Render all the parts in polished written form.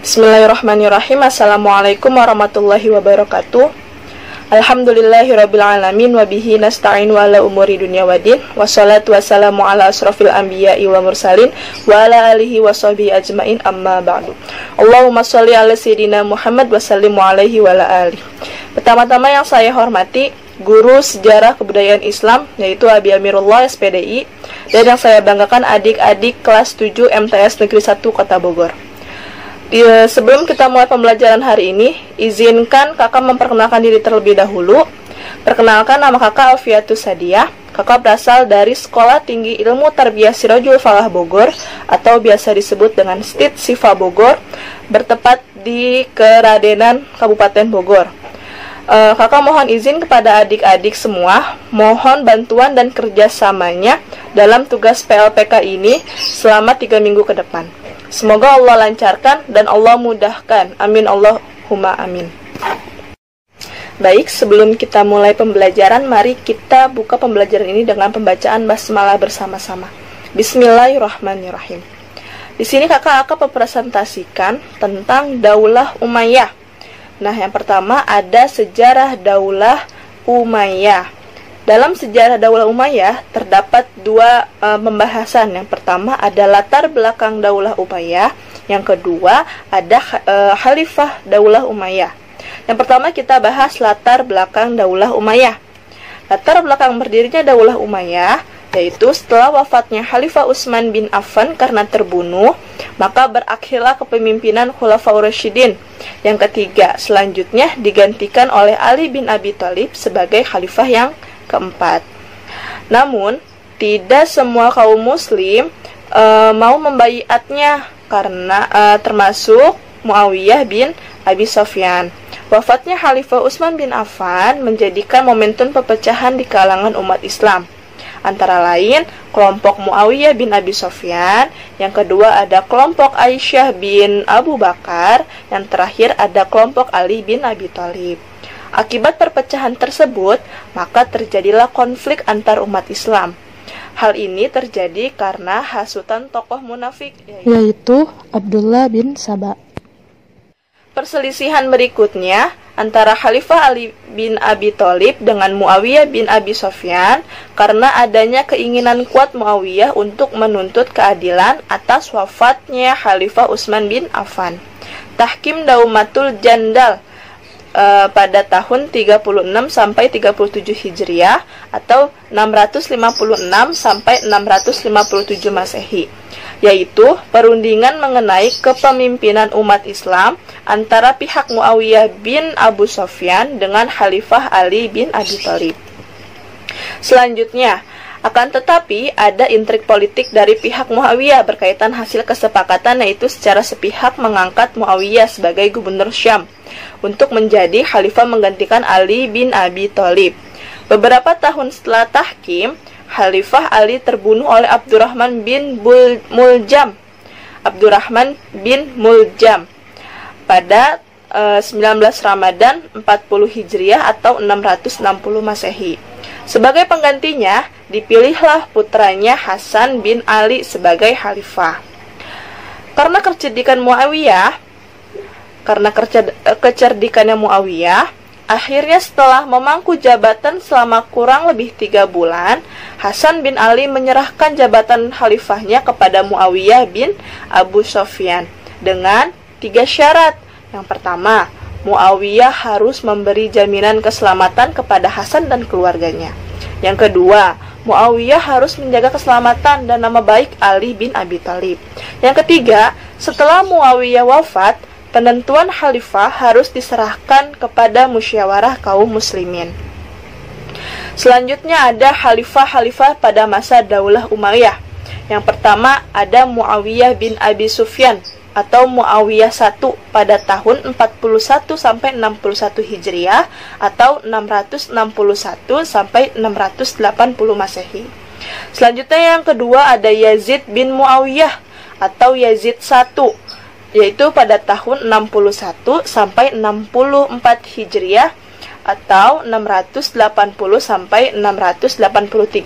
Bismillahirrahmanirrahim. Assalamualaikum warahmatullahi wabarakatuh. Alhamdulillahirabbil alamin wa bihi nasta'in wa ala umuri dunya waddin. Wassalatu wassalamu ala asrofil anbiya'i wa mursalin wa ala alihi wa sahbihi ajmain, amma ba'du. Allahumma sholli ala sayyidina Muhammad wa sallimu alaihi wa ala alihi. Pertama-tama yang saya hormati Guru Sejarah Kebudayaan Islam, yaitu Abi Amirullah SPDI, dan yang saya banggakan adik-adik kelas 7 MTS Negeri 1 Kota Bogor. Sebelum kita mulai pembelajaran hari ini, izinkan kakak memperkenalkan diri terlebih dahulu. Perkenalkan, nama kakak Alfiatus Sadiah. Kakak berasal dari Sekolah Tinggi Ilmu Tarbiyah Sirajul Falah Bogor, atau biasa disebut dengan STIT Sifa Bogor, bertempat di Keradenan Kabupaten Bogor. Kakak mohon izin kepada adik-adik semua, mohon bantuan dan kerjasamanya dalam tugas PLPK ini selama 3 minggu ke depan. Semoga Allah lancarkan dan Allah mudahkan. Amin Allahumma amin. Baik, sebelum kita mulai pembelajaran, mari kita buka pembelajaran ini dengan pembacaan basmalah bersama-sama. Bismillahirrahmanirrahim. Di sini kakak akan mempresentasikan tentang Daulah Umayyah. Nah, yang pertama ada sejarah Daulah Umayyah. Dalam sejarah Daulah Umayyah terdapat dua pembahasan. Yang pertama ada latar belakang Daulah Umayyah. Yang kedua ada Khalifah Daulah Umayyah. Yang pertama kita bahas latar belakang Daulah Umayyah. Latar belakang berdirinya Daulah Umayyah yaitu setelah wafatnya Khalifah Utsman bin Affan karena terbunuh, maka berakhirlah kepemimpinan Khulafaur Rasyidin. Yang ketiga, selanjutnya digantikan oleh Ali bin Abi Thalib sebagai khalifah yang keempat. Namun, tidak semua kaum muslim mau membaiatnya karena termasuk Muawiyah bin Abi Sufyan. Wafatnya Khalifah Utsman bin Affan menjadikan momentum perpecahan di kalangan umat Islam. Antara lain, kelompok Muawiyah bin Abi Sufyan, yang kedua ada kelompok Aisyah bin Abu Bakar, yang terakhir ada kelompok Ali bin Abi Thalib. Akibat perpecahan tersebut, maka terjadilah konflik antar umat Islam. Hal ini terjadi karena hasutan tokoh munafik, yaitu Abdullah bin Saba. Perselisihan berikutnya antara Khalifah Ali bin Abi Thalib dengan Muawiyah bin Abi Sufyan karena adanya keinginan kuat Muawiyah untuk menuntut keadilan atas wafatnya Khalifah Utsman bin Affan. Tahkim Daumatul Jandal pada tahun 36 sampai 37 Hijriah atau 656 sampai 657 Masehi, yaitu perundingan mengenai kepemimpinan umat Islam antara pihak Muawiyah bin Abu Sufyan dengan Khalifah Ali bin Abi Thalib. Selanjutnya, akan tetapi ada intrik politik dari pihak Muawiyah berkaitan hasil kesepakatan, yaitu secara sepihak mengangkat Muawiyah sebagai gubernur Syam untuk menjadi khalifah menggantikan Ali bin Abi Thalib. Beberapa tahun setelah tahkim, Khalifah Ali terbunuh oleh Abdurrahman bin Muljam pada 19 Ramadan 40 Hijriah atau 660 Masehi. Sebagai penggantinya, dipilihlah putranya Hasan bin Ali sebagai khalifah. Karena kecerdikannya Muawiyah, akhirnya setelah memangku jabatan selama kurang lebih 3 bulan, Hasan bin Ali menyerahkan jabatan khalifahnya kepada Muawiyah bin Abu Sufyan dengan 3 syarat. Yang pertama, Muawiyah harus memberi jaminan keselamatan kepada Hasan dan keluarganya. Yang kedua, Muawiyah harus menjaga keselamatan dan nama baik Ali bin Abi Thalib. Yang ketiga, setelah Muawiyah wafat, penentuan khalifah harus diserahkan kepada musyawarah kaum muslimin. Selanjutnya ada khalifah-khalifah pada masa Daulah Umayyah. Yang pertama ada Muawiyah bin Abi Sufyan atau Muawiyah I pada tahun 41 sampai 61 Hijriah atau 661 sampai 680 Masehi. Selanjutnya yang kedua ada Yazid bin Muawiyah atau Yazid I, yaitu pada tahun 61 sampai 64 Hijriah atau 680 sampai 683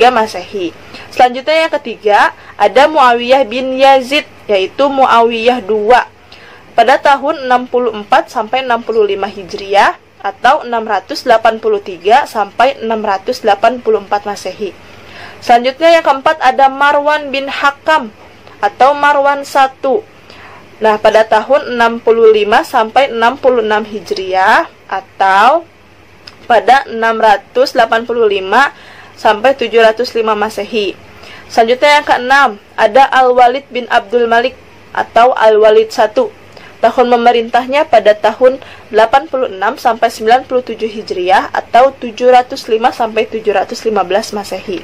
Masehi. Selanjutnya yang ketiga ada Muawiyah bin Yazid, yaitu Muawiyah II pada tahun 64 sampai 65 Hijriah atau 683 sampai 684 Masehi. Selanjutnya yang keempat ada Marwan bin Hakam atau Marwan I. Nah, pada tahun 65 sampai 66 Hijriah atau pada 685 sampai 705 Masehi. Selanjutnya yang keenam ada Al-Walid bin Abdul Malik atau Al-Walid I. Tahun memerintahnya pada tahun 86 sampai 97 Hijriah atau 705 sampai 715 Masehi.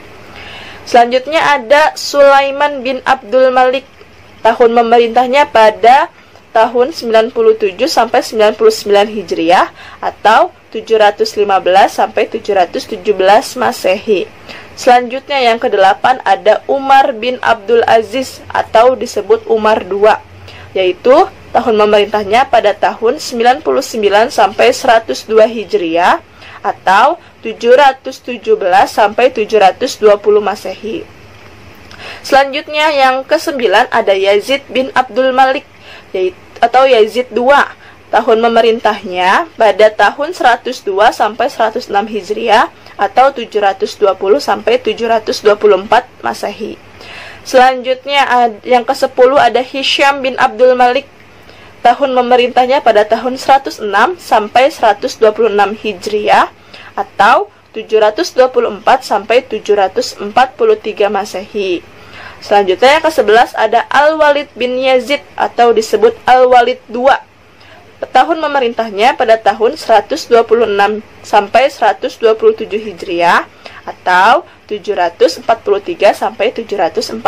Selanjutnya ada Sulaiman bin Abdul Malik. Tahun memerintahnya pada tahun 97 sampai 99 Hijriah atau 715 sampai 717 Masehi. Selanjutnya yang kedelapan ada Umar bin Abdul Aziz atau disebut Umar II, yaitu tahun memerintahnya pada tahun 99 sampai 102 Hijriah atau 717 sampai 720 Masehi. Selanjutnya yang kesembilan ada Yazid bin Abdul Malik atau Yazid II. Tahun memerintahnya pada tahun 102 sampai 106 Hijriah atau 720 sampai 724 Masehi. Selanjutnya yang ke-10 ada Hisham bin Abdul Malik. Tahun memerintahnya pada tahun 106 sampai 126 Hijriah atau 724 sampai 743 Masehi. Selanjutnya yang ke-11 ada Al-Walid bin Yazid atau disebut Al-Walid II. Tahun memerintahnya pada tahun 126 sampai 127 Hijriah atau 743 sampai 744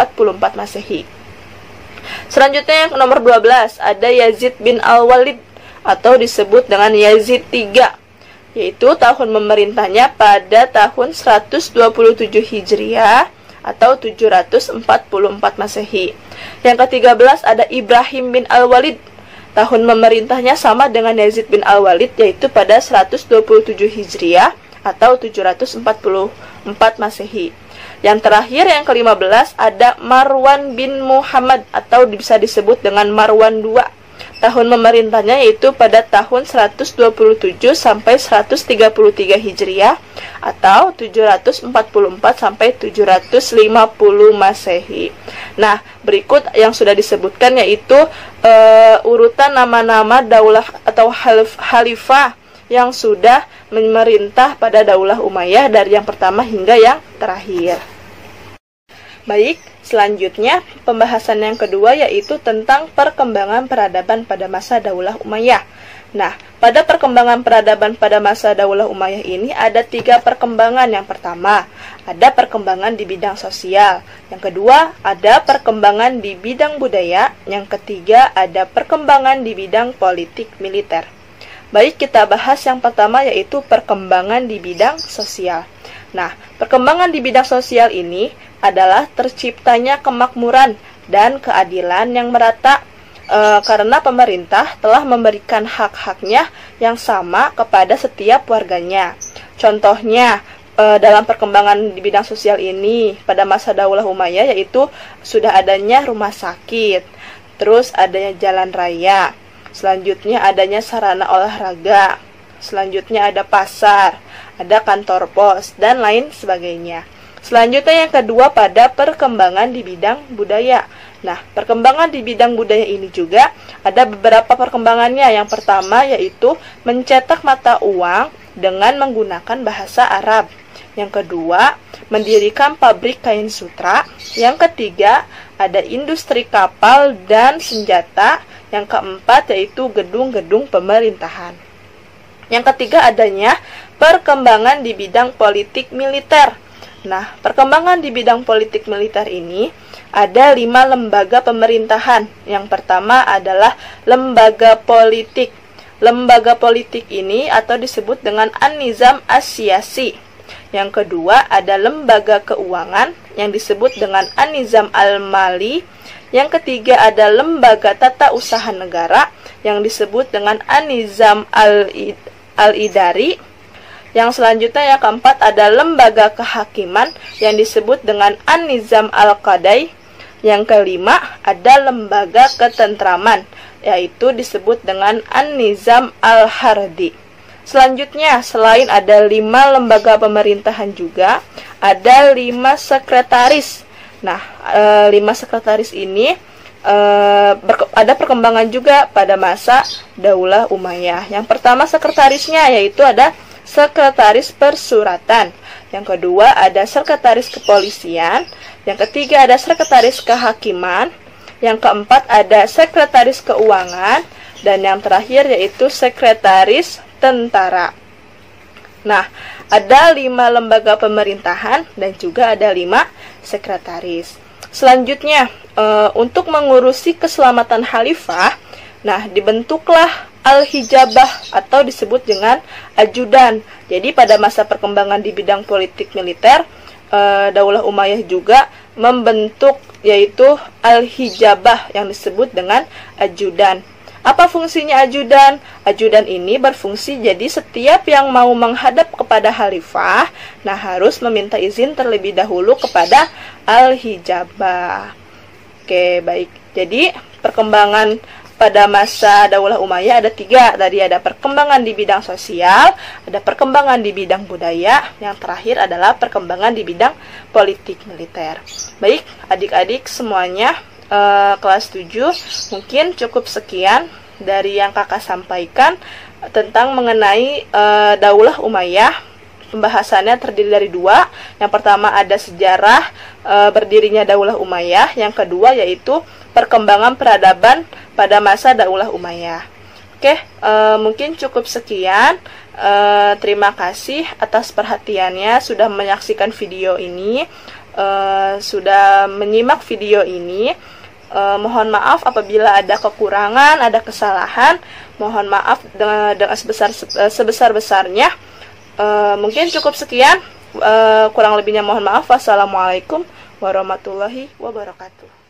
Masehi. Selanjutnya yang nomor 12 ada Yazid bin Al-Walid atau disebut dengan Yazid III, yaitu tahun memerintahnya pada tahun 127 Hijriah atau 744 Masehi. Yang ke-13 ada Ibrahim bin Al-Walid. Tahun memerintahnya sama dengan Yazid bin Al-Walid, yaitu pada 127 Hijriah atau 744 Masehi. Yang terakhir yang ke-15 ada Marwan bin Muhammad atau bisa disebut dengan Marwan II. Tahun memerintahnya yaitu pada tahun 127 sampai 133 Hijriah atau 744 sampai 750 Masehi. Nah, berikut yang sudah disebutkan yaitu urutan nama-nama daulah atau khalifah yang sudah memerintah pada Daulah Umayyah dari yang pertama hingga yang terakhir. Baik, selanjutnya pembahasan yang kedua yaitu tentang perkembangan peradaban pada masa Daulah Umayyah. Nah, pada perkembangan peradaban pada masa Daulah Umayyah ini ada 3 perkembangan. Yang pertama, ada perkembangan di bidang sosial. Yang kedua, ada perkembangan di bidang budaya. Yang ketiga, ada perkembangan di bidang politik militer. Baik, kita bahas yang pertama yaitu perkembangan di bidang sosial. Nah, perkembangan di bidang sosial ini adalah terciptanya kemakmuran dan keadilan yang merata karena pemerintah telah memberikan hak-haknya yang sama kepada setiap warganya. Contohnya, dalam perkembangan di bidang sosial ini pada masa Daulah Umayyah yaitu sudah adanya rumah sakit, terus adanya jalan raya, selanjutnya adanya sarana olahraga, selanjutnya ada pasar, ada kantor pos, dan lain sebagainya. Selanjutnya yang kedua pada perkembangan di bidang budaya. Nah, perkembangan di bidang budaya ini juga ada beberapa perkembangannya. Yang pertama yaitu mencetak mata uang dengan menggunakan bahasa Arab. Yang kedua, mendirikan pabrik kain sutra. Yang ketiga, ada industri kapal dan senjata. Yang keempat yaitu gedung-gedung pemerintahan. Yang ketiga adanya perkembangan di bidang politik militer. Nah, perkembangan di bidang politik militer ini ada 5 lembaga pemerintahan. Yang pertama adalah lembaga politik. Lembaga politik ini atau disebut dengan An-Nizam As-Siyasi. Yang kedua ada lembaga keuangan yang disebut dengan An-Nizam Al-Mali. Yang ketiga ada lembaga tata usaha negara yang disebut dengan An-Nizam Al-Idari. Yang selanjutnya yang keempat ada lembaga kehakiman yang disebut dengan An-Nizam Al-Qadai. Yang kelima, ada lembaga ketentraman, yaitu disebut dengan An-Nizam Al-Hardi. Selanjutnya, selain ada 5 lembaga pemerintahan juga, ada 5 sekretaris. Nah, 5 sekretaris ini ada perkembangan juga pada masa Daulah Umayyah. Yang pertama sekretarisnya yaitu ada sekretaris persuratan. Yang kedua ada sekretaris kepolisian. Yang ketiga ada sekretaris kehakiman. Yang keempat ada sekretaris keuangan. Dan yang terakhir yaitu sekretaris tentara. Nah, ada 5 lembaga pemerintahan dan juga ada 5 sekretaris. Selanjutnya, untuk mengurusi keselamatan khalifah, nah dibentuklah Al-Hijabah atau disebut dengan ajudan. Jadi pada masa perkembangan di bidang politik militer, Daulah Umayyah juga membentuk yaitu Al-Hijabah yang disebut dengan ajudan. Apa fungsinya ajudan? Ajudan ini berfungsi jadi setiap yang mau menghadap kepada khalifah, nah harus meminta izin terlebih dahulu kepada Al-Hijabah. Oke, baik. Jadi perkembangan pada masa Daulah Umayyah ada 3. Tadi ada perkembangan di bidang sosial, ada perkembangan di bidang budaya, yang terakhir adalah perkembangan di bidang politik militer. Baik, adik-adik semuanya, kelas 7 mungkin cukup sekian dari yang kakak sampaikan tentang mengenai Daulah Umayyah. Pembahasannya terdiri dari 2. Yang pertama ada sejarah berdirinya Daulah Umayyah. Yang kedua yaitu perkembangan peradaban pada masa Daulah Umayyah. Oke, mungkin cukup sekian. Terima kasih atas perhatiannya sudah menyaksikan video ini, sudah menyimak video ini. Mohon maaf apabila ada kekurangan, ada kesalahan. Mohon maaf dengan sebesar-besarnya. Mungkin cukup sekian. Kurang lebihnya mohon maaf. Wassalamualaikum warahmatullahi wabarakatuh.